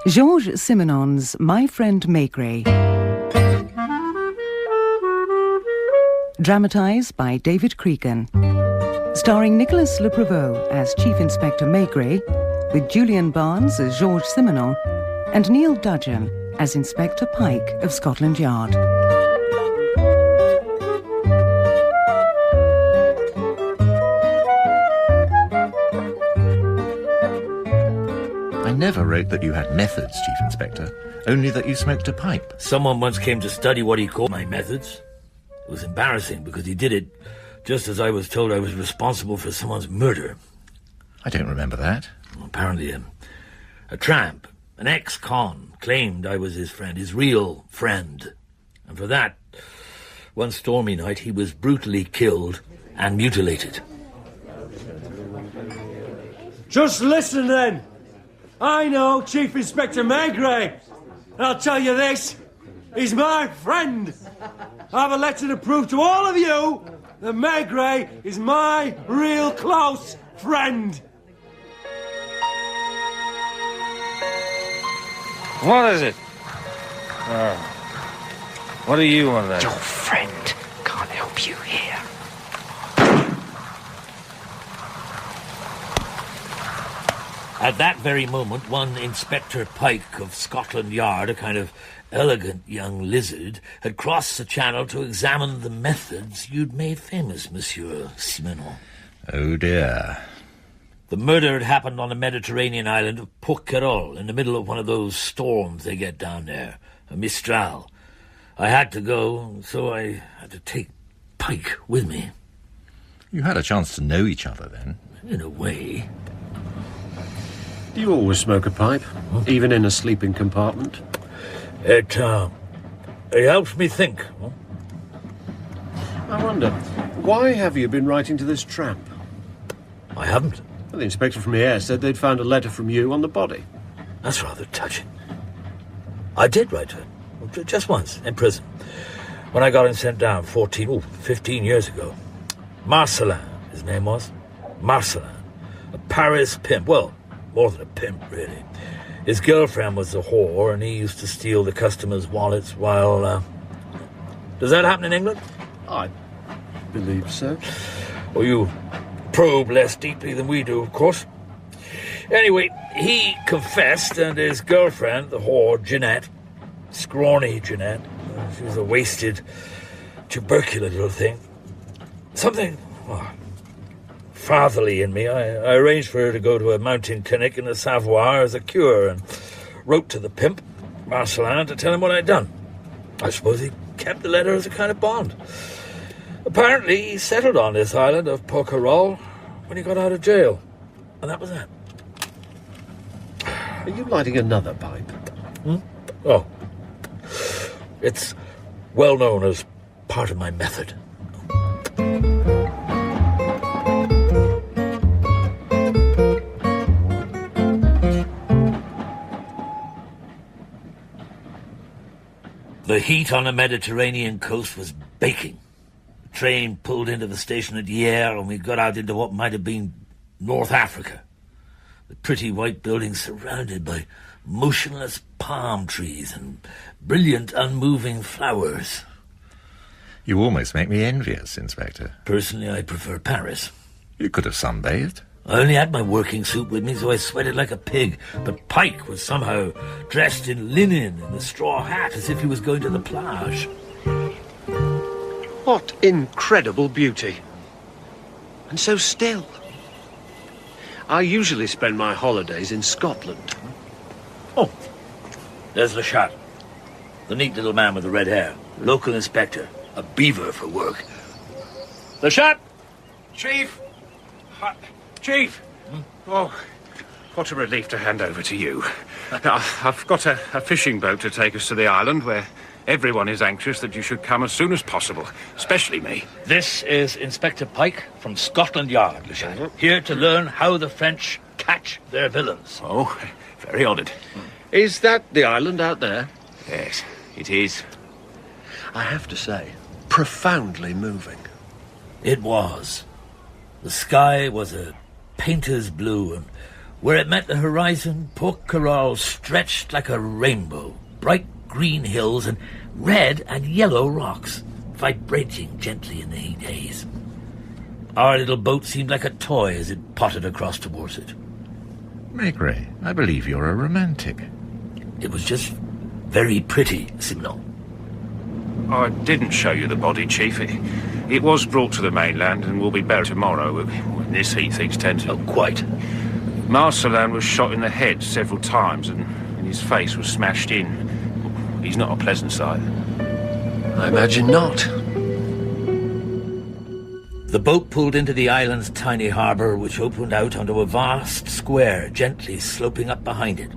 Georges Simenon's My Friend Maigret. Dramatised by David Cregan. Starring Nicholas Le Prevost as Chief Inspector Maigret, with Julian Barnes as Georges Simenon and Neil Dudgeon as Inspector Pike of Scotland Yard. I never wrote that you had methods, Chief Inspector, only that you smoked a pipe. Someone once came to study what he called my methods. It was embarrassing because he did it just as I was told I was responsible for someone's murder. I don't remember that. Well, apparently a tramp, an ex-con, claimed I was his friend, his real friend. And for that, one stormy night, he was brutally killed and mutilated. Just listen then. I know Chief Inspector Maigret. And I'll tell you this, he's my friend. I have a letter to prove to all of you that Maigret is my real close friend. What is it? What are you on that? Your friend can't help you here. At that very moment, one Inspector Pike of Scotland Yard, a kind of elegant young lizard, had crossed the channel to examine the methods you'd made famous, Monsieur Simenon. Oh, dear. The murder had happened on the Mediterranean island of Porquerolles, in the middle of one of those storms they get down there, a Mistral. I had to go, so I had to take Pike with me. You had a chance to know each other then. In a way. Do you always smoke a pipe, even in a sleeping compartment? It helps me think. I wonder, why have you been writing to this tramp? I haven't. Well, the inspector from here said they'd found a letter from you on the body. That's rather touching. I did write to him, just once, in prison, when I got him sent down 15 years ago. Marcellin, his name was. Marcellin. A Paris pimp. Well, more than a pimp, really. His girlfriend was a whore, and he used to steal the customers' wallets while... Does that happen in England? I believe so. Well, you probe less deeply than we do, of course. Anyway, he confessed, and his girlfriend, the whore, Jeanette, scrawny Jeanette, she was a wasted, tubercular little thing. Something fatherly in me. I arranged for her to go to a mountain clinic in the Savoie as a cure, and wrote to the pimp, Marcellin, to tell him what I'd done. I suppose he kept the letter as a kind of bond. Apparently, he settled on this island of Porquerolles when he got out of jail. And that was that. Are you lighting another pipe? Oh. It's well known as part of my method. The heat on the Mediterranean coast was baking. The train pulled into the station at Hyères, and we got out into what might have been North Africa. The pretty white buildings surrounded by motionless palm trees and brilliant, unmoving flowers. You almost make me envious, Inspector. Personally, I prefer Paris. You could have sunbathed. I only had my working suit with me, so I sweated like a pig. But Pike was somehow dressed in linen and a straw hat, as if he was going to the plage. What incredible beauty. And so still. I usually spend my holidays in Scotland. Oh, there's Le Chat, the neat little man with the red hair. Local inspector, a beaver for work. Le Chat! Chief! Chief! Oh, what a relief to hand over to you. Now, I've got a fishing boat to take us to the island where everyone is anxious that you should come as soon as possible, especially me. This is Inspector Pike from Scotland Yard, Le Chat, here to learn how the French catch their villains. Oh, very honoured. Is that the island out there? Yes, it is. I have to say, profoundly moving. It was. The sky was a painter's blue, and Where it met the horizon, Porquerolles stretched like a rainbow, bright green hills and red and yellow rocks, vibrating gently in the heat haze. Our little boat seemed like a toy as it potted across towards it. Maigret, I believe you're a romantic. It was just very pretty, Simon. I didn't show you the body, Chief. It was brought to the mainland and will be buried tomorrow. This heat things tend to... Oh, quite. Marcellin was shot in the head several times and his face was smashed in. He's not a pleasant sight. I imagine not. The boat pulled into the island's tiny harbour, which opened out onto a vast square gently sloping up behind it.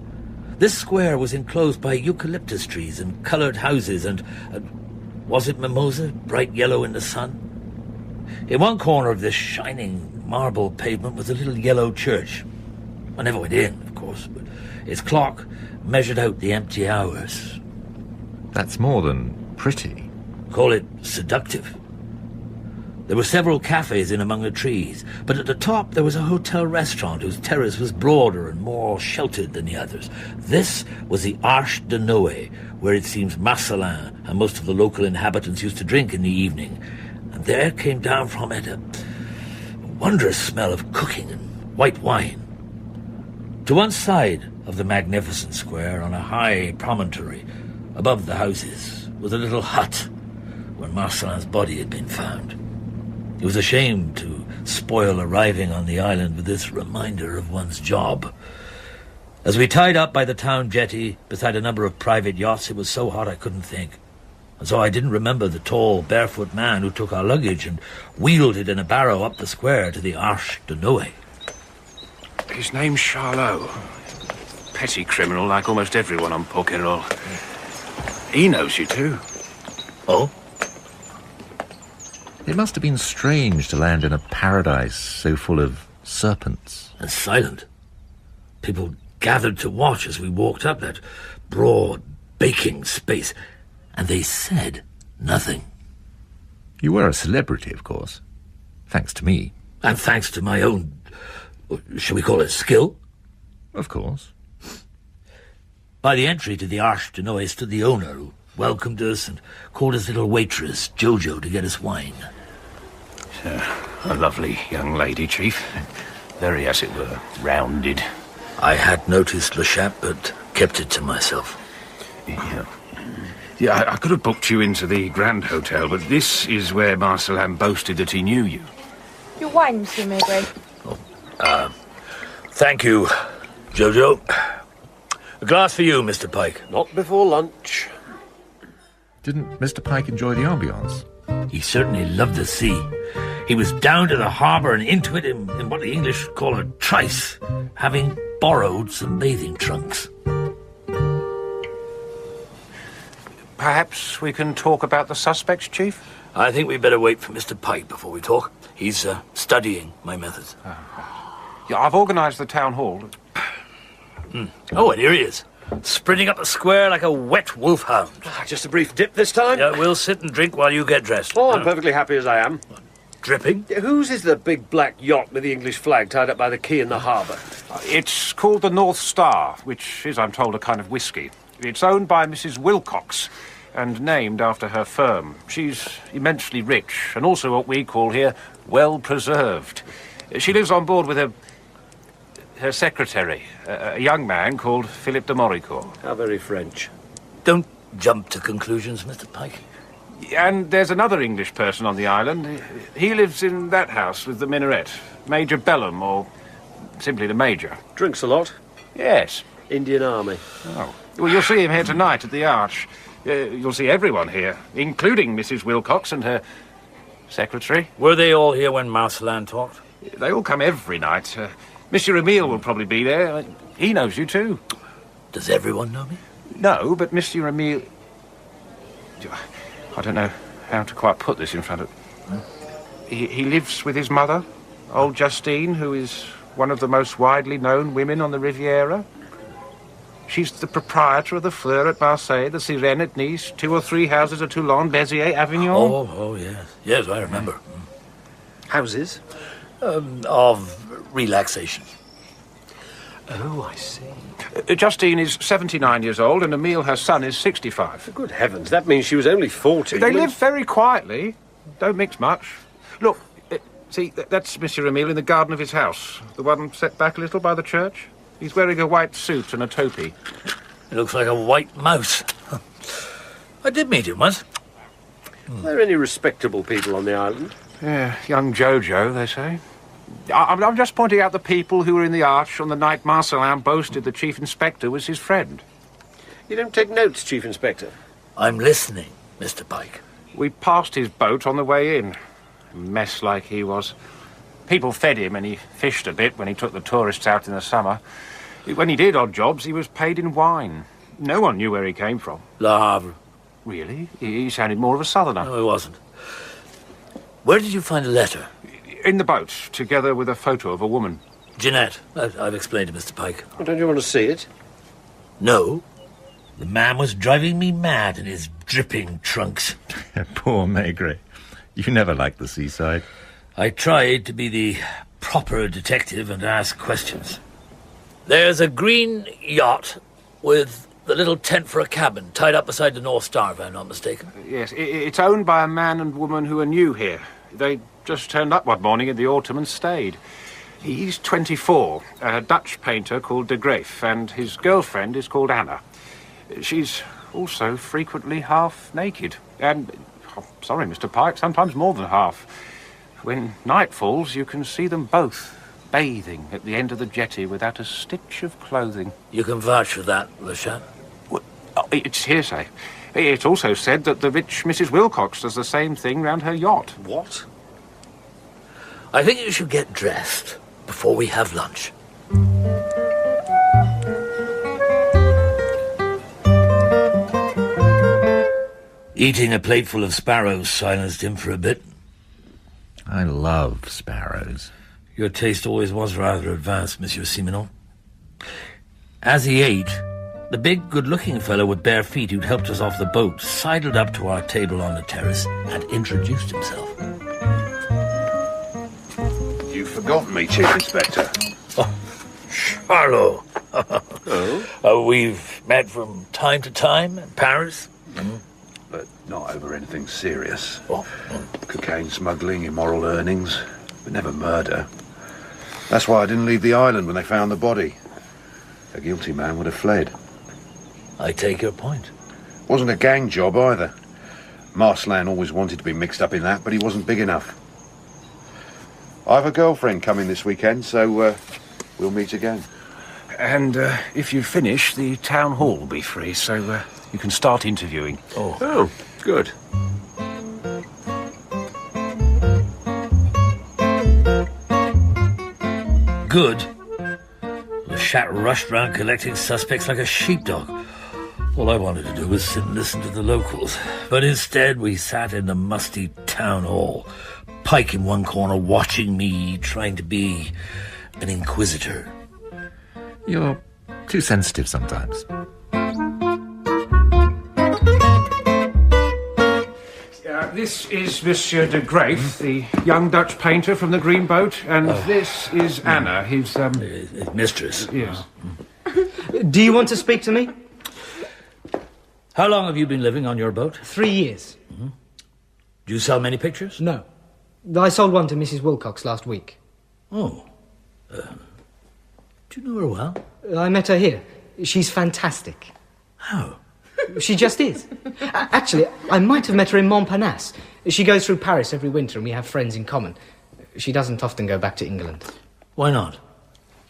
This square was enclosed by eucalyptus trees and coloured houses and was it mimosa, bright yellow in the sun? In one corner of this shining marble pavement was a little yellow church. I never went in, of course, but its clock measured out the empty hours. That's more than pretty. Call it seductive. There were several cafes in among the trees, but at the top there was a hotel restaurant whose terrace was broader and more sheltered than the others. This was the Arche de Noé, where it seems Marcellin and most of the local inhabitants used to drink in the evening. And there came down from it a wondrous smell of cooking and white wine. To one side of the magnificent square, on a high promontory above the houses, was a little hut where Marcellin's body had been found. It was a shame to spoil arriving on the island with this reminder of one's job. As we tied up by the town jetty beside a number of private yachts, it was so hot I couldn't think. And so I didn't remember the tall, barefoot man who took our luggage and wheeled it in a barrow up the square to the Arche de Noé. His name's Charlot. Petty criminal like almost everyone on Porquerolles. He knows you too. Oh? It must have been strange to land in a paradise so full of serpents. And silent. People gathered to watch as we walked up that broad, baking space, and they said nothing. You were a celebrity, of course. Thanks to me. And thanks to my own, shall we call it skill? Of course. By the entry to the Arche de Noé stood the owner, who welcomed us and called his little waitress, Jojo, to get us wine. A lovely young lady, Chief. Very, as it were, rounded. I had noticed Le Chap, but kept it to myself. Yeah, I could have booked you into the Grand Hotel, but this is where Marcellin boasted that he knew you. Your wine, Monsieur Maigret. Thank you, Jojo. A glass for you, Mr. Pike. Not before lunch. Didn't Mr. Pike enjoy the ambience? He certainly loved the sea. He was down to the harbour and into it in what the English call a trice, having borrowed some bathing trunks. Perhaps we can talk about the suspects, Chief? I think we'd better wait for Mr. Pike before we talk. He's studying my methods. Yeah, I've organised the town hall. Oh, and here he is, sprinting up the square like a wet wolfhound. Just a brief dip this time? Yeah, we'll sit and drink while you get dressed. Oh, I'm perfectly happy as I am. Dripping? Whose is the big black yacht with the English flag tied up by the quay in the harbour? It's called the North Star, which is, I'm told, a kind of whiskey. It's owned by Mrs. Wilcox and named after her firm. She's immensely rich and also what we call here well-preserved. She lives on board with her secretary, a young man called Philip de Moricourt. How very French. Don't jump to conclusions, Mr. Pike. And there's another English person on the island. He lives in that house with the minaret. Major Bellum, or simply the Major. Drinks a lot? Yes. Indian Army. Oh. Well, you'll see him here tonight at the Arch. You'll see everyone here, including Mrs. Wilcox and her secretary. Were they all here when Marcellin talked? They all come every night. Monsieur Emile will probably be there. He knows you too. Does everyone know me? No, but Monsieur Emile... I don't know how to quite put this in front of... He lives with his mother, old Justine, who is one of the most widely known women on the Riviera. She's the proprietor of the Fleur at Marseille, the Sirène at Nice, 2 or 3 houses at Toulon, Béziers, Avignon. Oh, yes. Yes, I remember. Houses? Of relaxation. Oh, I see. Justine is 79 years old and Emile, her son, is 65. Good heavens, that means she was only 40. They live very quietly. Don't mix much. Look, see, that's Monsieur Emile in the garden of his house. The one set back a little by the church. He's wearing a white suit and a topi. It looks like a white mouse. I did meet him once. Are there any respectable people on the island? Yeah, young Jojo, they say. I'm just pointing out the people who were in the arch on the night Marcellin boasted the Chief Inspector was his friend. You don't take notes, Chief Inspector. I'm listening, Mr. Pike. We passed his boat on the way in. A mess like he was. People fed him and he fished a bit when he took the tourists out in the summer. When he did odd jobs, he was paid in wine. No one knew where he came from. Le Havre. Really? He sounded more of a southerner. No, he wasn't. Where did you find a letter? In the boat, together with a photo of a woman. Jeanette. I've explained to Mr. Pike. Well, don't you want to see it? No. The man was driving me mad in his dripping trunks. Poor Maigret. You never liked the seaside. I tried to be the proper detective and ask questions. There's a green yacht with the little tent for a cabin tied up beside the North Star, if I'm not mistaken. Yes, it's owned by a man and woman who are new here. They just turned up one morning in the autumn and stayed. He's 24, a Dutch painter called de Graef, and his girlfriend is called Anna. She's also frequently half naked. And, sorry, Mr. Pike, sometimes more than half. When night falls, you can see them both bathing at the end of the jetty without a stitch of clothing. You can vouch for that, Le Chat? Well, it's hearsay. It's also said that the rich Mrs. Wilcox does the same thing round her yacht. What? I think you should get dressed before we have lunch. Eating a plateful of sparrows silenced him for a bit. I love sparrows. Your taste always was rather advanced, Monsieur Simenon. As he ate, the big, good-looking fellow with bare feet who'd helped us off the boat sidled up to our table on the terrace and introduced himself. You've forgotten me, Chief Inspector. Oh, Charlot. We've met from time to time in Paris. But not over anything serious. Oh. Cocaine smuggling, immoral earnings, but never murder. That's why I didn't leave the island when they found the body. A guilty man would have fled. I take your point. Wasn't a gang job either. Marcellin always wanted to be mixed up in that, but he wasn't big enough. I have a girlfriend coming this weekend, so we'll meet again. And if you finish, the town hall will be free, so you can start interviewing. Oh, good. Good? Le Chat rushed round collecting suspects like a sheepdog. All I wanted to do was sit and listen to the locals. But instead, we sat in the musty town hall, Pike in one corner watching me, trying to be an inquisitor. You're too sensitive sometimes. This is Monsieur de Graef, the young Dutch painter from the Green Boat, and this is Anna, his mistress. Yes. Do you want to speak to me? How long have you been living on your boat? 3 years. Mm-hmm. Do you sell many pictures? No. I sold one to Mrs. Wilcox last week. Oh. Do you know her well? I met her here. She's fantastic. How? She just is. Actually, I might have met her in Montparnasse. She goes through Paris every winter and we have friends in common. She doesn't often go back to England. Why not?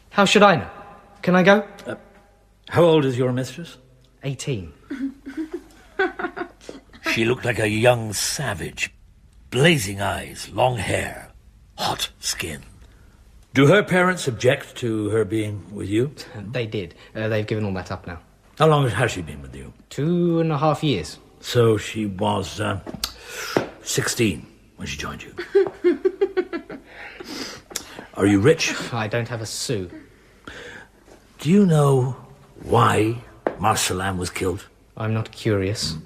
How should I know? Can I go? How old is your mistress? 18. She looked like a young savage. Blazing eyes, long hair, hot skin. Do her parents object to her being with you? They did. They've given all that up now. How long has she been with you? 2.5 years. So she was 16 when she joined you. Are you rich? I don't have a sou. Do you know why Marcellin was killed? I'm not curious.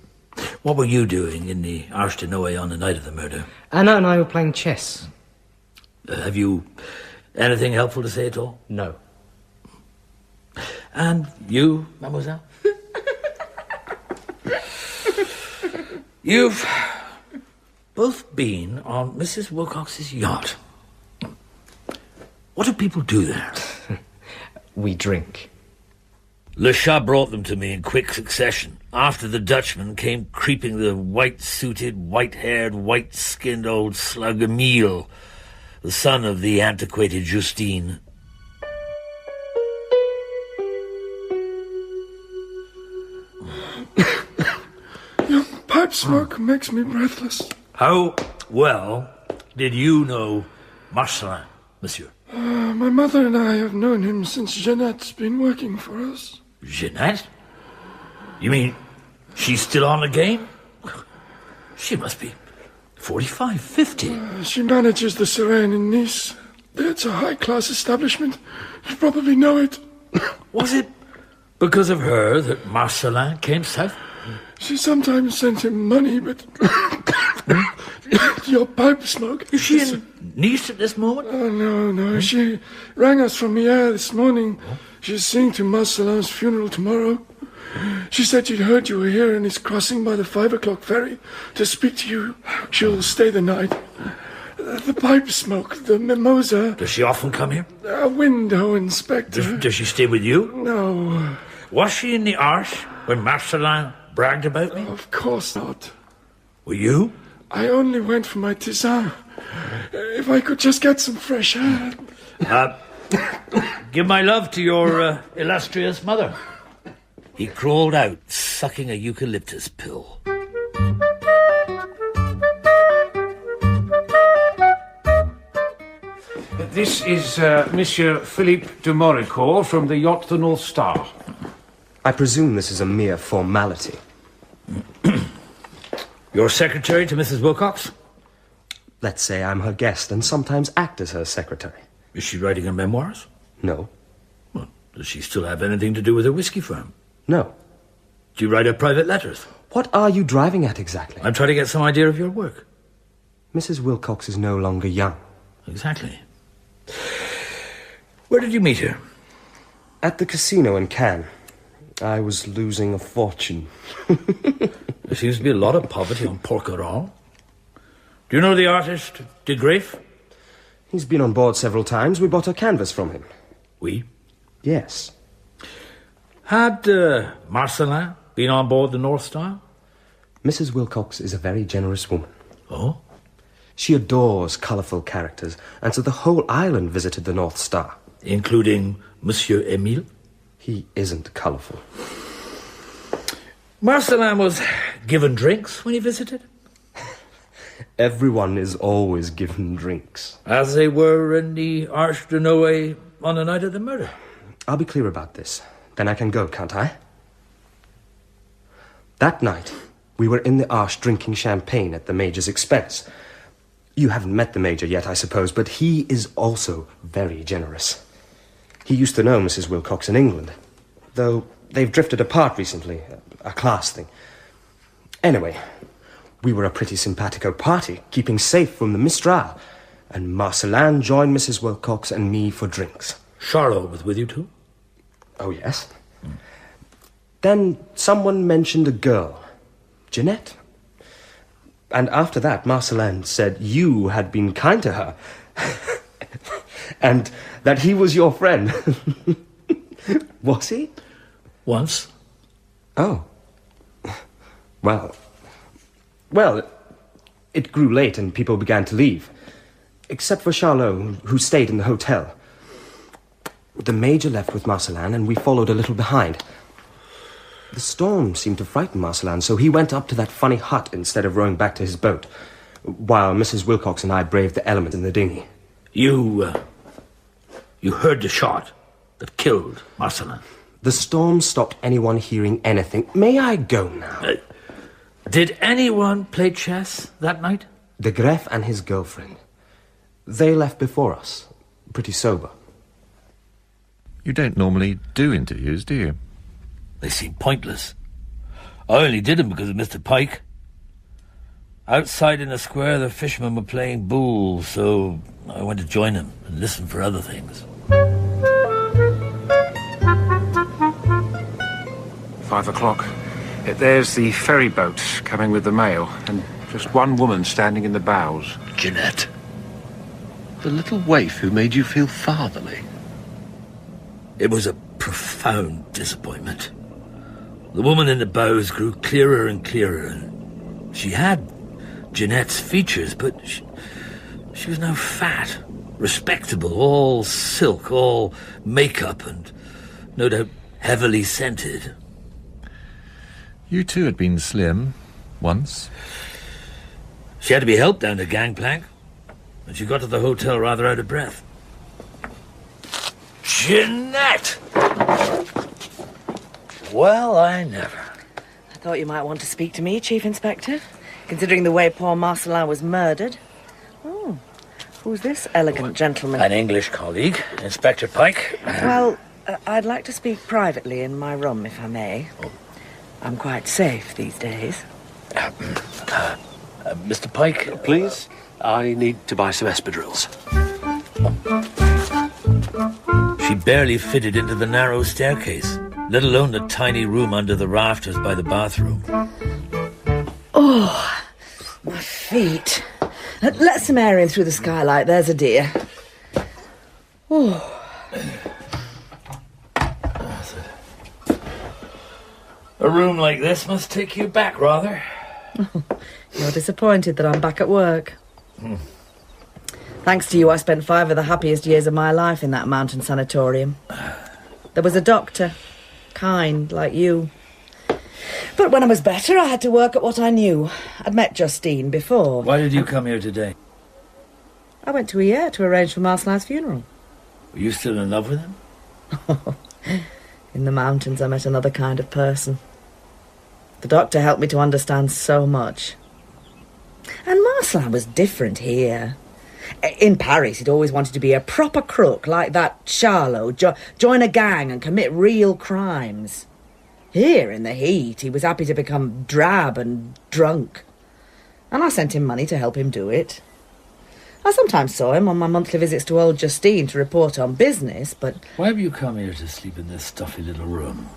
What were you doing in the Arche de Noé on the night of the murder? Anna and I were playing chess. Have you anything helpful to say at all? No. And you, mademoiselle? You've both been on Mrs. Wilcox's yacht. What do people do there? We drink. Le Chat brought them to me in quick succession, after the Dutchman came creeping the white-suited, white-haired, white-skinned old slug Emile, the son of the antiquated Justine. Your pipe smoke makes me breathless. How well did you know Marcellin, monsieur? My mother and I have known him since Jeanette's been working for us. Jeanette? You mean she's still on the game? She must be 45, 50. She manages the Sereine in Nice. It's a high-class establishment. You probably know it. Was it because of her that Marcellin came south? She sometimes sent him money, but... Your pipe smoke... Is she in Nice at this moment? Oh, no. She rang us from Hier this morning. She's seeing to Marcellin's funeral tomorrow. She said she'd heard you were here and is crossing by the 5 o'clock ferry to speak to you. She'll stay the night. The pipe smoke, the mimosa... Does she often come here? A window inspector. Does she stay with you? No. Was she in the Arche when Marcellin bragged about me? Of course not. Were you? I only went for my tisane. If I could just get some fresh air. Give my love to your illustrious mother. He crawled out, sucking a eucalyptus pill. This is Monsieur Philippe de Moricourt from the yacht The North Star. I presume this is a mere formality. Your secretary to Mrs. Wilcox? Let's say I'm her guest and sometimes act as her secretary. Is she writing her memoirs? No. Well, does she still have anything to do with her whiskey firm? No. Do you write her private letters? What are you driving at exactly? I'm trying to get some idea of your work. Mrs. Wilcox is no longer young. Exactly. Where did you meet her? At the casino in Cannes. I was losing a fortune. There seems to be a lot of poverty on Porquerolles. Do you know the artist, de Graef? He's been on board several times. We bought a canvas from him. We? Yes. Had Marcellin been on board the North Star? Mrs. Wilcox is a very generous woman. Oh? She adores colourful characters, and so the whole island visited the North Star. Including Monsieur Emile? He isn't colourful. Marcellin was given drinks when he visited? Everyone is always given drinks. As they were in the Arche de Noé on the night of the murder. I'll be clear about this. Then I can go, can't I? That night, we were in the Arche drinking champagne at the Major's expense. You haven't met the Major yet, I suppose, but he is also very generous. He used to know Mrs. Wilcox in England, though they've drifted apart recently, a class thing. Anyway, we were a pretty simpatico party, keeping safe from the Mistral, and Marcellin joined Mrs. Wilcox and me for drinks. Charlotte was with you too? Oh, yes. Then someone mentioned a girl, Jeanette. And after that, Marcellin said you had been kind to her. And that he was your friend. Was he? Once. Oh. Well, it grew late and people began to leave. Except for Charlot, who stayed in the hotel. The Major left with Marcellin and we followed a little behind. The storm seemed to frighten Marcellin, so he went up to that funny hut instead of rowing back to his boat, while Mrs. Wilcox and I braved the elements in the dinghy. You heard the shot that killed Marcellin? The storm stopped anyone hearing anything. May I go now? Did anyone play chess that night? De Graef and his girlfriend. They left before us, pretty sober. You don't normally do interviews, do you? They seem pointless. I only did them because of Mr. Pike. Outside in the square, the fishermen were playing boule, so I went to join them and listen for other things. 5 o'clock. There's the ferry boat coming with the mail, and just one woman standing in the bows. Jeanette. The little waif who made you feel fatherly. It was a profound disappointment. The woman in the bows grew clearer and clearer, and she had Jeanette's features, but she was now fat, respectable, all silk, all makeup, and no doubt heavily scented. You too had been slim, once. She had to be helped down the gangplank, and she got to the hotel rather out of breath. Jeanette! Well, I never. I thought you might want to speak to me, Chief Inspector, considering the way poor Marcellin was murdered. Oh, who's this elegant gentleman? An English colleague, Inspector Pike. Well, I'd like to speak privately in my room, if I may. Oh. I'm quite safe these days. Mr. Pike? Please? I need to buy some espadrilles. She barely fitted into the narrow staircase, let alone the tiny room under the rafters by the bathroom. Oh, my feet. Let some air in through the skylight, there's a dear. Oh. A room like this must take you back, rather. You're disappointed that I'm back at work. Thanks to you, I spent 5 of the happiest years of my life in that mountain sanatorium. There was a doctor, kind like you. But when I was better, I had to work at what I knew. I'd met Justine before. Why did you come here today? I went to Hyères to arrange for Marcellin's funeral. Were you still in love with him? In the mountains, I met another kind of person. The doctor helped me to understand so much. And Marcellin was different here. In Paris, he'd always wanted to be a proper crook, like that Charlot, join a gang and commit real crimes. Here, in the heat, he was happy to become drab and drunk. And I sent him money to help him do it. I sometimes saw him on my monthly visits to old Justine to report on business, but... Why have you come here to sleep in this stuffy little room?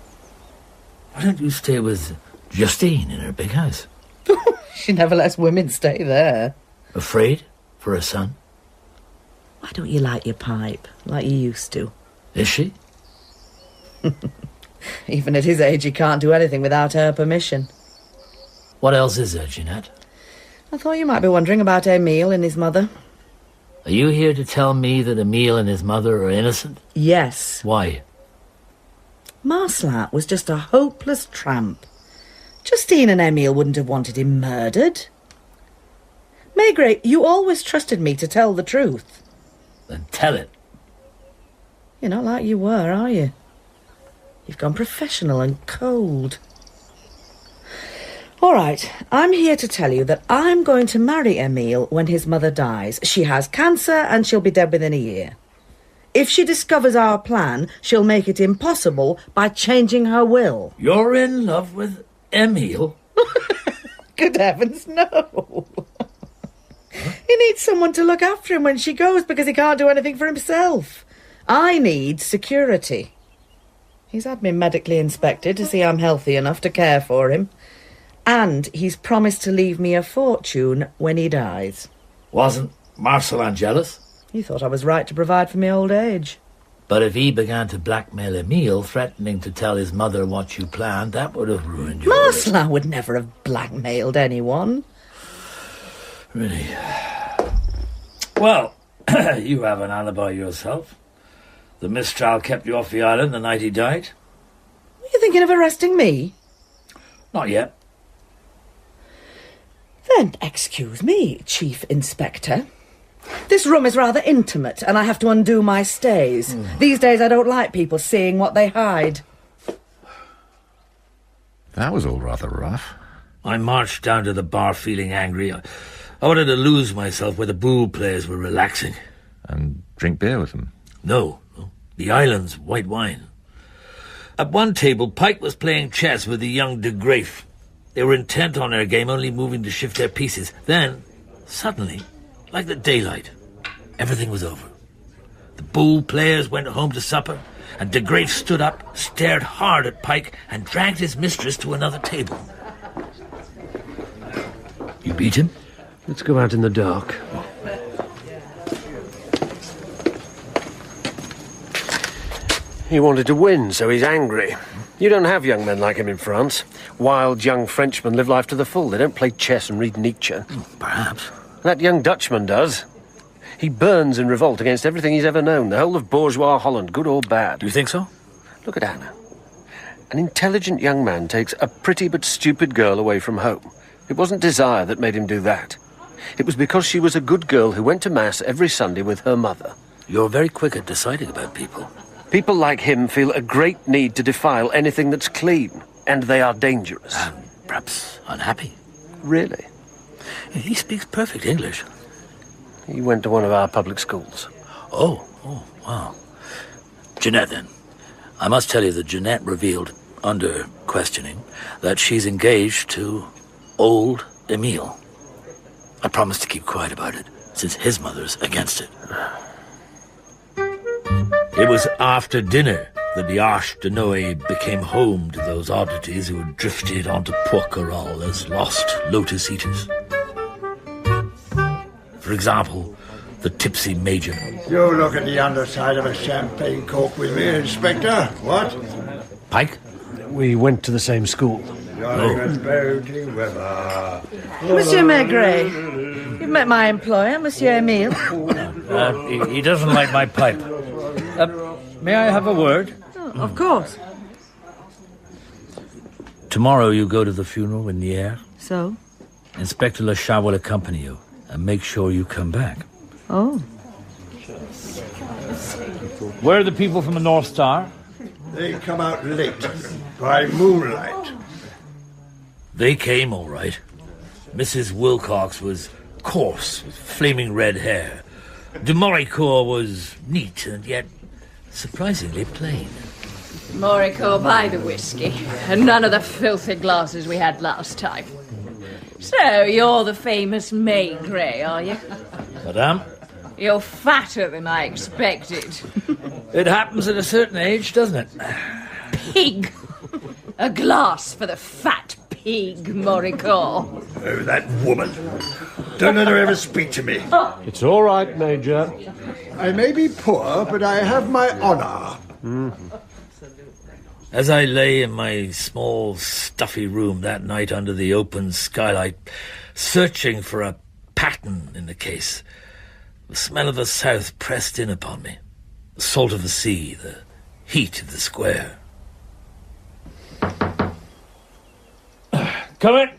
Why don't you stay with Justine in her big house? She never lets women stay there. Afraid for her son? Why don't you light your pipe, like you used to? Is she? Even at his age, he can't do anything without her permission. What else is there, Jeanette? I thought you might be wondering about Emile and his mother. Are you here to tell me that Emile and his mother are innocent? Yes. Why? Marcellin was just a hopeless tramp. Justine and Emile wouldn't have wanted him murdered. Maigret, you always trusted me to tell the truth. Then tell it. You're not like you were, are you? You've gone professional and cold. All right, I'm here to tell you that I'm going to marry Emile when his mother dies. She has cancer and she'll be dead within a year. If she discovers our plan, she'll make it impossible by changing her will. You're in love with Emile? Good heavens, no. He needs someone to look after him when she goes because he can't do anything for himself. I need security. He's had me medically inspected to see I'm healthy enough to care for him. And he's promised to leave me a fortune when he dies. Wasn't Marcellin jealous? He thought I was right to provide for me old age. But if he began to blackmail Emile, threatening to tell his mother what you planned, that would have ruined you. Marcellin would never have blackmailed anyone. Really? Well, you have an alibi yourself. The Mistral kept you off the island the night he died. Were you thinking of arresting me? Not yet. Then, excuse me, Chief Inspector. This room is rather intimate, and I have to undo my stays. These days I don't like people seeing what they hide. That was all rather rough. I marched down to the bar feeling angry. I wanted to lose myself where the boule players were relaxing. And drink beer with them? No. The island's white wine. At one table, Pike was playing chess with the young de Graef. They were intent on their game, only moving to shift their pieces. Then, suddenly, like the daylight, everything was over. The boule players went home to supper. and de Graef stood up, stared hard at Pike, and dragged his mistress to another table. You beat him? Let's go out in the dark. He wanted to win, so he's angry. You don't have young men like him in France. Wild young Frenchmen live life to the full. They don't play chess and read Nietzsche. Perhaps. That young Dutchman does. He burns in revolt against everything he's ever known, the whole of bourgeois Holland, good or bad. You think so? Look at Anna. An intelligent young man takes a pretty but stupid girl away from home. It wasn't desire that made him do that. It was because she was a good girl who went to Mass every Sunday with her mother. You're very quick at deciding about people. People like him feel a great need to defile anything that's clean, and they are dangerous. Perhaps unhappy. Really? He speaks perfect English. He went to one of our public schools. Oh, wow. Jeanette, then. I must tell you that Jeanette revealed, under questioning, that she's engaged to old Emile. I promised to keep quiet about it, since his mother's against it. It was after dinner that the Arche de Noé became home to those oddities who had drifted onto Porquerolles as lost lotus eaters. For example, the tipsy major. You look at the underside of a champagne cork with me, Inspector. What? Pike? We went to the same school. Monsieur Maigret, you've met my employer, Monsieur Emile. He doesn't like my pipe. May I have a word? Oh, of course. Tomorrow you go to the funeral in the air. So? Inspector Le Chat will accompany you, and make sure you come back. Oh. Where are the people from the North Star? They come out late, by moonlight. They came all right. Mrs. Wilcox was coarse, with flaming red hair. De Moricourt was neat and yet surprisingly plain. Moricourt by the whiskey, and none of the filthy glasses we had last time. So, you're the famous Maigret, are you? Madame? You're fatter than I expected. It happens at a certain age, doesn't it? Pig! A glass for the fat pig, Moricourt. Oh, that woman. Don't let her ever speak to me. It's all right, Major. I may be poor, but I have my honor. As I lay in my small, stuffy room that night under the open skylight, searching for a pattern in the case, the smell of the south pressed in upon me. The salt of the sea, the heat of the square. Come in.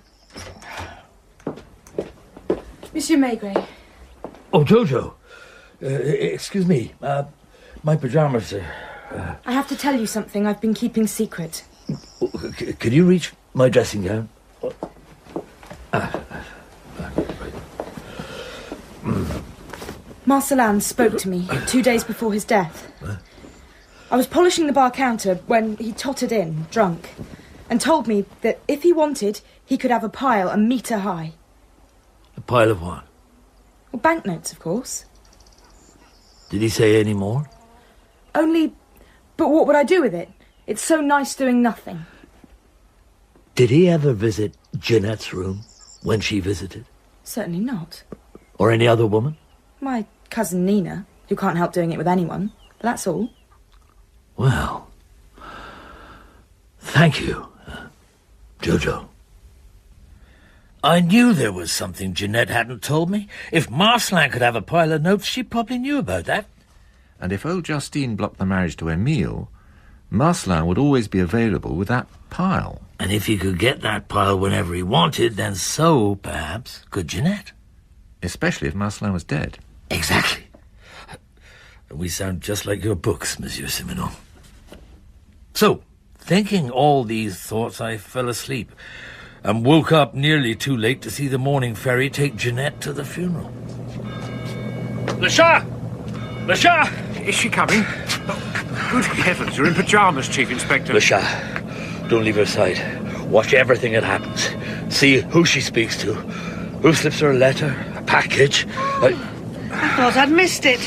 Monsieur Maigret. Oh, Jojo. Excuse me. My pajamas are... I have to tell you something I've been keeping secret. Can you reach my dressing gown? Marcellin spoke to me 2 days before his death. I was polishing the bar counter when he tottered in, drunk, and told me that if he wanted, he could have a pile a metre high. A pile of what? Well, banknotes, of course. Did he say any more? Only... But what would I do with it? It's so nice doing nothing. Did he ever visit Jeanette's room when she visited? Certainly not. Or any other woman? My cousin Nina, who can't help doing it with anyone. That's all. Well, thank you, Jojo. I knew there was something Jeanette hadn't told me. If Marcellin could have a pile of notes, she probably knew about that. And if old Justine blocked the marriage to Emile, Marcellin would always be available with that pile. And if he could get that pile whenever he wanted, then so, perhaps, could Jeanette. Especially if Marcellin was dead. Exactly. We sound just like your books, Monsieur Simenon. So, thinking all these thoughts, I fell asleep and woke up nearly too late to see the morning ferry take Jeanette to the funeral. Le Chat! Le Chat! Is she coming? Oh, good heavens, you're in pyjamas, Chief Inspector. Le Chat, don't leave her side. Watch everything that happens. See who she speaks to, who slips her a letter, a package. I thought I'd missed it.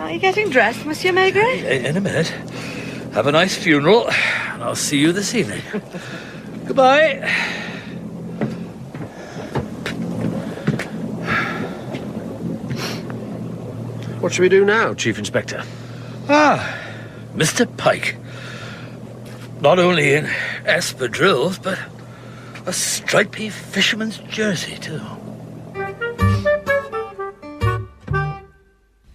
Are you getting dressed, Monsieur Maigret? In a minute. Have a nice funeral, and I'll see you this evening. Goodbye. What should we do now, Chief Inspector? Mr. Pike. Not only in espadrilles, but a stripy fisherman's jersey, too.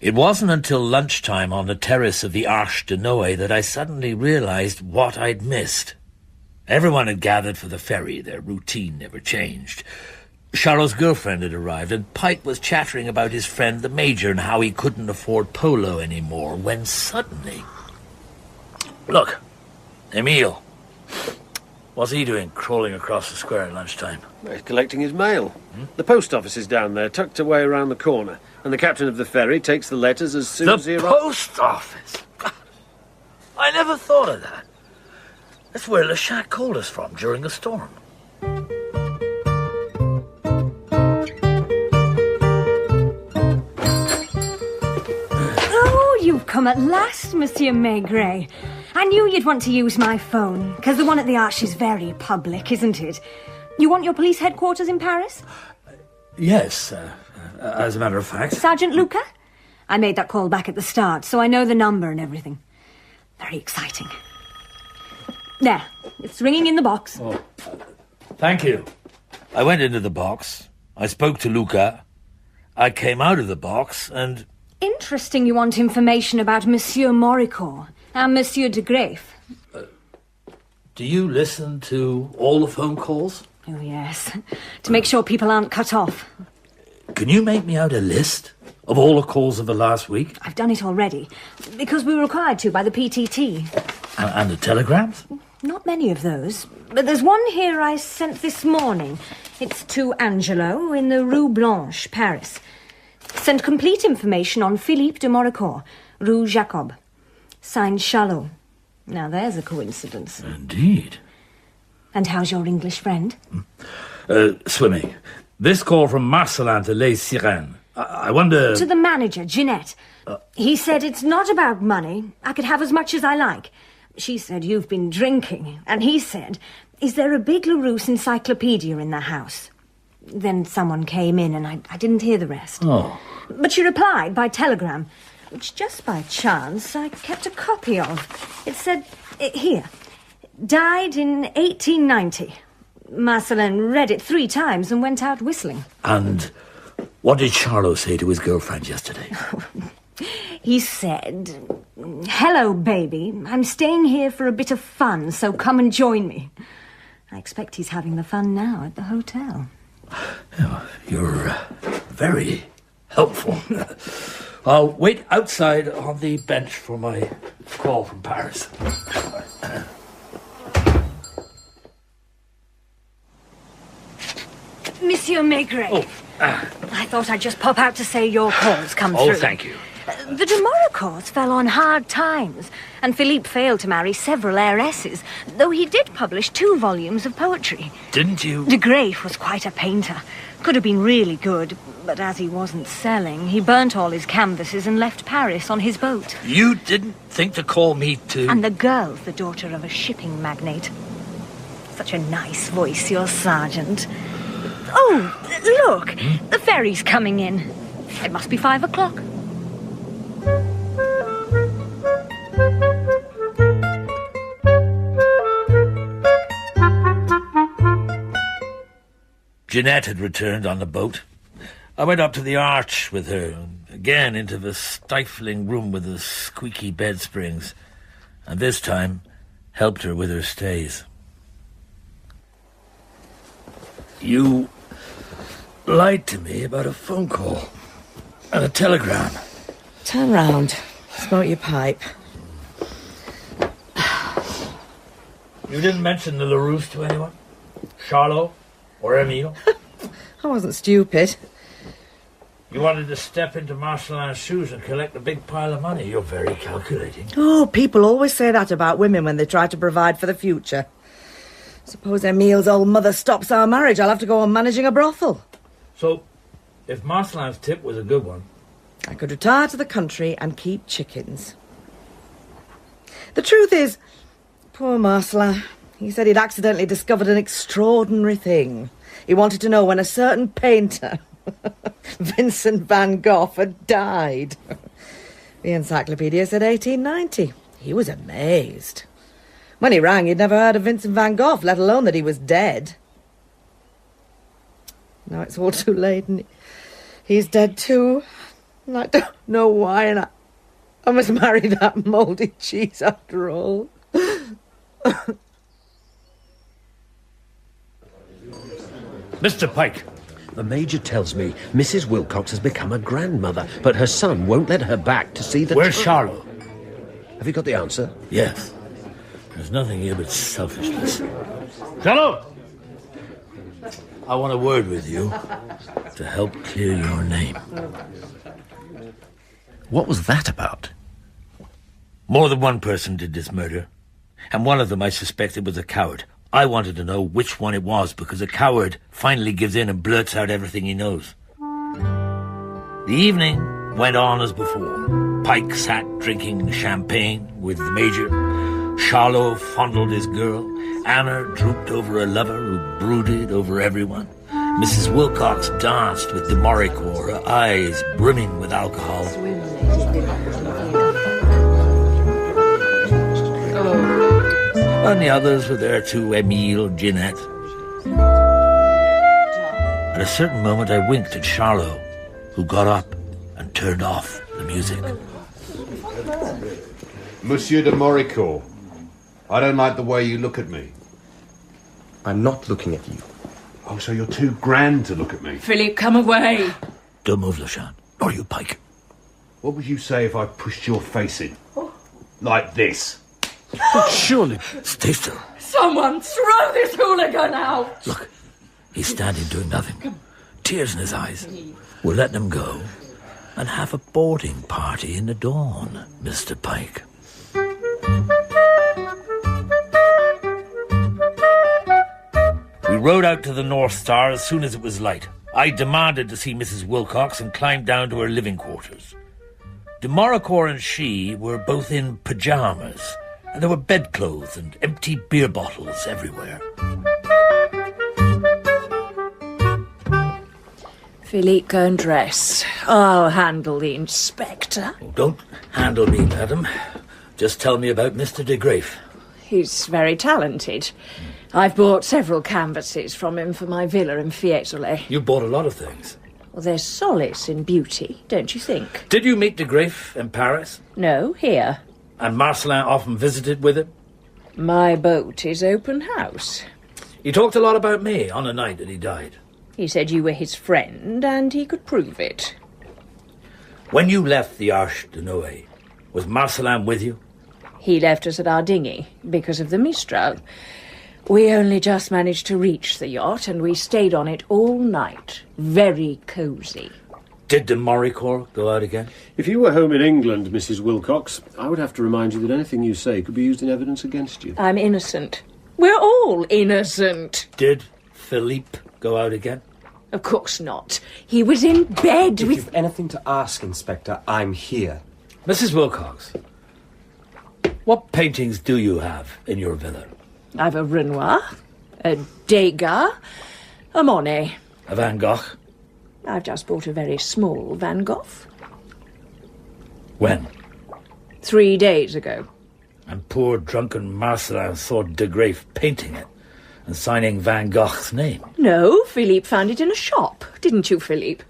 It wasn't until lunchtime on the terrace of the Arche de Noé that I suddenly realized what I'd missed. Everyone had gathered for the ferry. Their routine never changed. Charlot's girlfriend had arrived, and Pike was chattering about his friend the Major and how he couldn't afford polo anymore, when suddenly... Look, Emile. What's he doing crawling across the square at lunchtime? He's collecting his mail. The post office is down there, tucked away around the corner, and the captain of the ferry takes the letters as soon as he arrives. The post office? God, I never thought of that. That's where Le Chat called us from during a storm. Oh, you've come at last, Monsieur Maigret. I knew you'd want to use my phone, because the one at the Arche is very public, isn't it? You want your police headquarters in Paris? Yes, as a matter of fact. Sergeant Luca? I made that call back at the start, so I know the number and everything. Very exciting. There, it's ringing in the box. Oh, thank you. I went into the box. I spoke to Luca. I came out of the box and... Interesting you want information about Monsieur Moricourt and Monsieur de Graef. Do you listen to all the phone calls? Oh, yes. To make sure people aren't cut off. Can you make me out a list of all the calls of the last week? I've done it already, because we were required to by the PTT. And the telegrams? Not many of those, but there's one here I sent this morning. It's to Angelo in the Rue Blanche, Paris. Send complete information on Philippe de Moricourt, Rue Jacob. Signed Charlot. Now there's a coincidence. Indeed. And how's your English friend? Swimming. This call from Marcellin to Les Sirènes. I wonder... To the manager, Jeanette. He said it's not about money. I could have as much as I like. She said you've been drinking. And he said, is there a big Larousse encyclopedia in the house? Then someone came in and I didn't hear the rest. Oh. But she replied by telegram, which just by chance I kept a copy of. It said, here, died in 1890. Marcellin read it 3 times and went out whistling. And what did Charlot say to his girlfriend yesterday? He said, hello, baby. I'm staying here for a bit of fun, so come and join me. I expect he's having the fun now at the hotel. Oh, you're very helpful. I'll wait outside on the bench for my call from Paris. Monsieur Maigret. Oh, I thought I'd just pop out to say your call's come through. Oh, thank you. The de Moricourts fell on hard times, and Philippe failed to marry several heiresses, though he did publish 2 volumes of poetry. Didn't you? De Graef was quite a painter. Could have been really good, but as he wasn't selling, he burnt all his canvases and left Paris on his boat. You didn't think to call me too? And the girl's the daughter of a shipping magnate. Such a nice voice, your sergeant. Oh, look, the ferry's coming in. It must be 5 o'clock. Jeanette had returned on the boat. I went up to the arch with her, again into the stifling room with the squeaky bed springs, and this time helped her with her stays. You lied to me about a phone call and a telegram. Turn round. Smoke your pipe. You didn't mention the Larousse to anyone? Charlot? Or Emile? I wasn't stupid. You wanted to step into Marcellin's shoes and collect a big pile of money. You're very calculating. Oh, people always say that about women when they try to provide for the future. Suppose Emile's old mother stops our marriage, I'll have to go on managing a brothel. So, if Marcellin's tip was a good one... I could retire to the country and keep chickens. The truth is, poor Marcellin, he said he'd accidentally discovered an extraordinary thing. He wanted to know when a certain painter, Vincent van Gogh, had died. The encyclopedia said 1890. He was amazed. When he rang, he'd never heard of Vincent van Gogh, let alone that he was dead. Now it's all too late, and he's dead too. And I don't know why, and I must marry that mouldy cheese after all. Mr. Pike. The Major tells me Mrs. Wilcox has become a grandmother, but her son won't let her back to see the... Where's Charlotte? Have you got the answer? Yes. There's nothing here but selfishness. Charlotte! I want a word with you to help clear your name. What was that about? More than one person did this murder, and one of them I suspected was a coward. I wanted to know which one it was, because a coward finally gives in and blurts out everything he knows. The evening went on as before. Pike sat drinking champagne with the Major. Charlot fondled his girl. Anna drooped over a lover who brooded over everyone. Mrs. Wilcox danced with de Maricourt, her eyes brimming with alcohol. And the others were there too, Émile, Ginette. At a certain moment I winked at Charlot, who got up and turned off the music. Monsieur de Maricourt, I don't like the way you look at me. I'm not looking at you. Oh, so you're too grand to look at me. Philippe, come away. Don't move, Lechan, nor you, Pike. What would you say if I pushed your face in? Like this? But surely... Stay still. Someone throw this hooligan out! Look, he's standing doing nothing. Tears in his eyes. We'll let him go and have a boarding party in the dawn, Mr. Pike. We rode out to the North Star as soon as it was light. I demanded to see Mrs. Wilcox and climbed down to her living quarters. De Maricourt and she were both in pyjamas, and there were bedclothes and empty beer bottles everywhere. Philippe, go and dress. I'll handle the inspector. Oh, don't handle me, madam. Just tell me about Mr. de Graef. He's very talented. I've bought several canvases from him for my villa in Fiesole. You bought a lot of things. Well, there's solace in beauty, don't you think? Did you meet de Graef in Paris? No, here. And Marcellin often visited with him? My boat is open house. He talked a lot about me on the night that he died. He said you were his friend, and he could prove it. When you left the Arche de Noé, was Marcellin with you? He left us at our dinghy because of the Mistral. We only just managed to reach the yacht, and we stayed on it all night. Very cosy. Did de Maricourt go out again? If you were home in England, Mrs. Wilcox, I would have to remind you that anything you say could be used in evidence against you. I'm innocent. We're all innocent. Did Philippe go out again? Of course not. He was in bed If with... you've anything to ask, Inspector, I'm here. Mrs. Wilcox, what paintings do you have in your villa? I've a Renoir, a Degas, a Monet. A Van Gogh? I've just bought a very small Van Gogh. When? 3 days ago. And poor drunken Marcellin saw de Graef painting it and signing Van Gogh's name. No, Philippe found it in a shop. Didn't you, Philippe?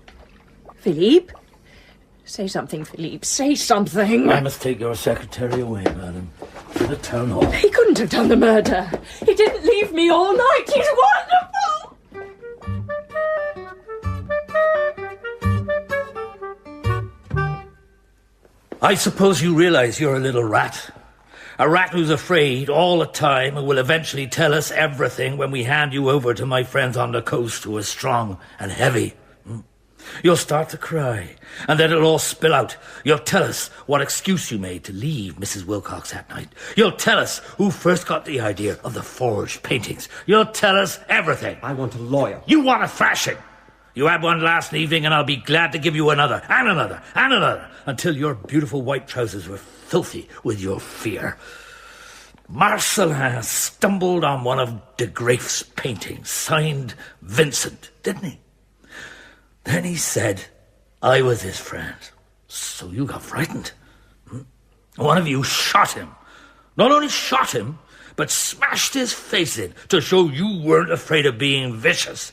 Philippe? Say something, Philippe. Say something. I must take your secretary away, madam, to the town hall. He couldn't have done the murder. He didn't leave me all night. He's wonderful. I suppose you realize you're a little rat. A rat who's afraid all the time and will eventually tell us everything when we hand you over to my friends on the coast who are strong and heavy. You'll start to cry, and then it'll all spill out. You'll tell us what excuse you made to leave Mrs. Wilcox that night. You'll tell us who first got the idea of the forged paintings. You'll tell us everything. I want a lawyer. You want a thrashing. You had one last evening, and I'll be glad to give you another, and another, and another, until your beautiful white trousers were filthy with your fear. Marcellin stumbled on one of de Graeff's paintings, signed Vincent, didn't he? Then he said I was his friend. So you got frightened. One of you shot him. Not only shot him, but smashed his face in to show you weren't afraid of being vicious.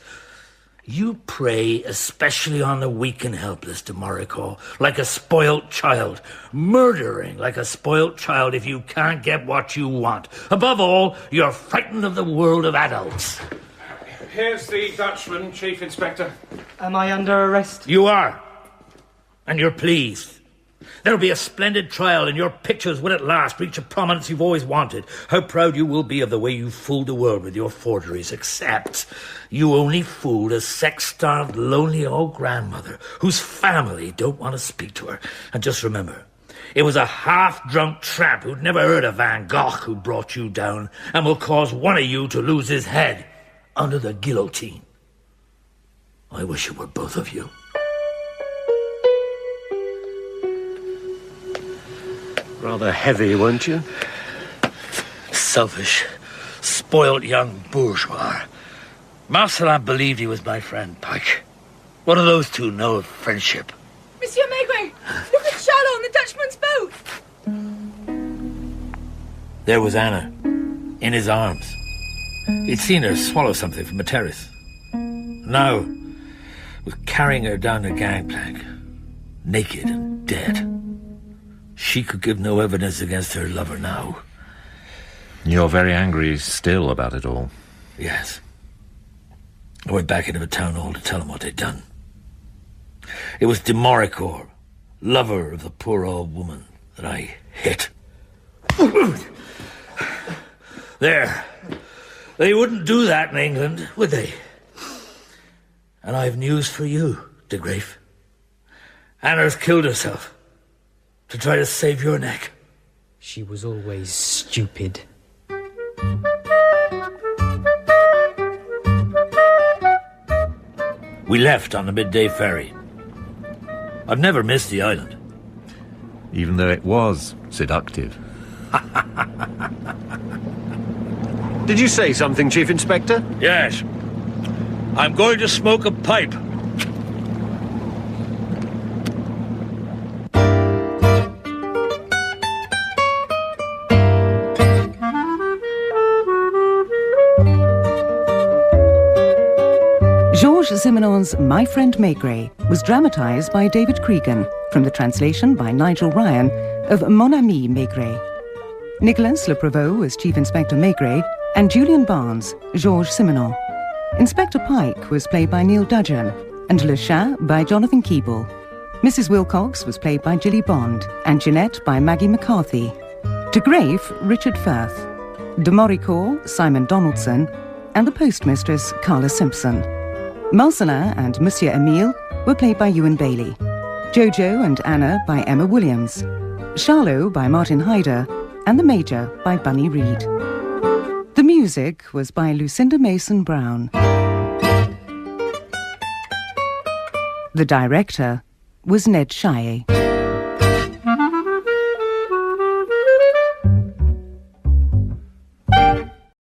You prey especially on the weak and helpless, de Maricourt, like a spoilt child, murdering like a spoilt child if you can't get what you want. Above all, you're frightened of the world of adults. Here's the Dutchman, Chief Inspector. Am I under arrest? You are. And you're pleased. There'll be a splendid trial, and your pictures will at last reach a prominence you've always wanted. How proud you will be of the way you fooled the world with your forgeries, except you only fooled a sex-starved, lonely old grandmother whose family don't want to speak to her. And just remember, it was a half-drunk tramp who'd never heard of Van Gogh who brought you down and will cause one of you to lose his head under the guillotine. I wish it were both of you. Rather heavy, weren't you? Selfish, spoilt young bourgeois. Marcellin believed he was my friend, Pike. What do those two know of friendship? Monsieur Maigret, look at Charlot on the Dutchman's boat. There was Anna, in his arms. He'd seen her swallow something from a terrace. Now, was carrying her down the gangplank, naked and dead. She could give no evidence against her lover now. You're very angry still about it all. Yes. I went back into the town hall to tell them what they'd done. It was de Maricourt, lover of the poor old woman, that I hit. There. They wouldn't do that in England, would they? And I've news for you, de Graeff. Anna's killed herself to try to save your neck. She was always stupid. We left on the midday ferry. I've never missed the island. Even though it was seductive. Did you say something, Chief Inspector? Yes. I'm going to smoke a pipe. Georges Simenon's My Friend Maigret was dramatised by David Cregan from the translation by Nigel Ryan of Mon Ami Maigret. Nicolas Le Prevost was Chief Inspector Maigret and Julian Barnes, Georges Simenon. Inspector Pike was played by Neil Dudgeon and Le Chat by Jonathan Keeble. Mrs. Wilcox was played by Gilly Bond and Jeanette by Maggie McCarthy. De Graeff, Richard Firth. De Maricourt, Simon Donaldson, and the postmistress, Carla Simpson. Marcellin and Monsieur Emile were played by Ewan Bailey. Jojo and Anna by Emma Williams. Charlot by Martin Hyder, and the Major by Bunny Reed. The music was by Lucinda Mason Brown. The director was Ned Shire.